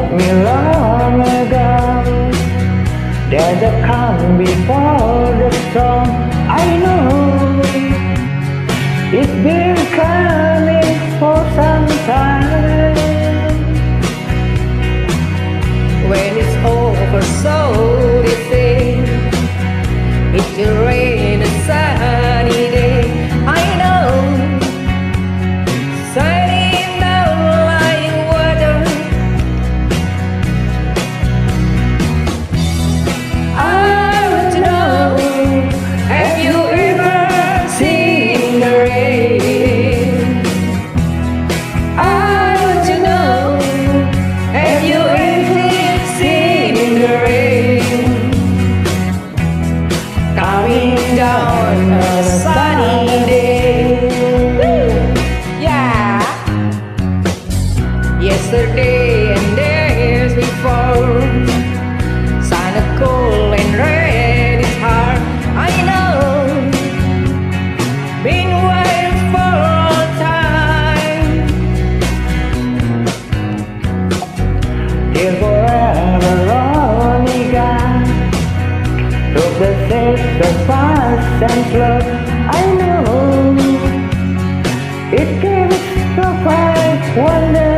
told me long ago. There's a calm before the storm. I know it's been coming for some time. When it's over, so they say, it will rain a sunny day. I know, sunny in the lying water. I want to know, have you ever seen the rain? I want to know, have you ever seen the rain coming down a sunny day? Yeah. Yesterday and days before, sun is cold and rain is hard. I know, been waiting for all time. Till forever only God took the steps fast and slow. I know it gives so far wonder.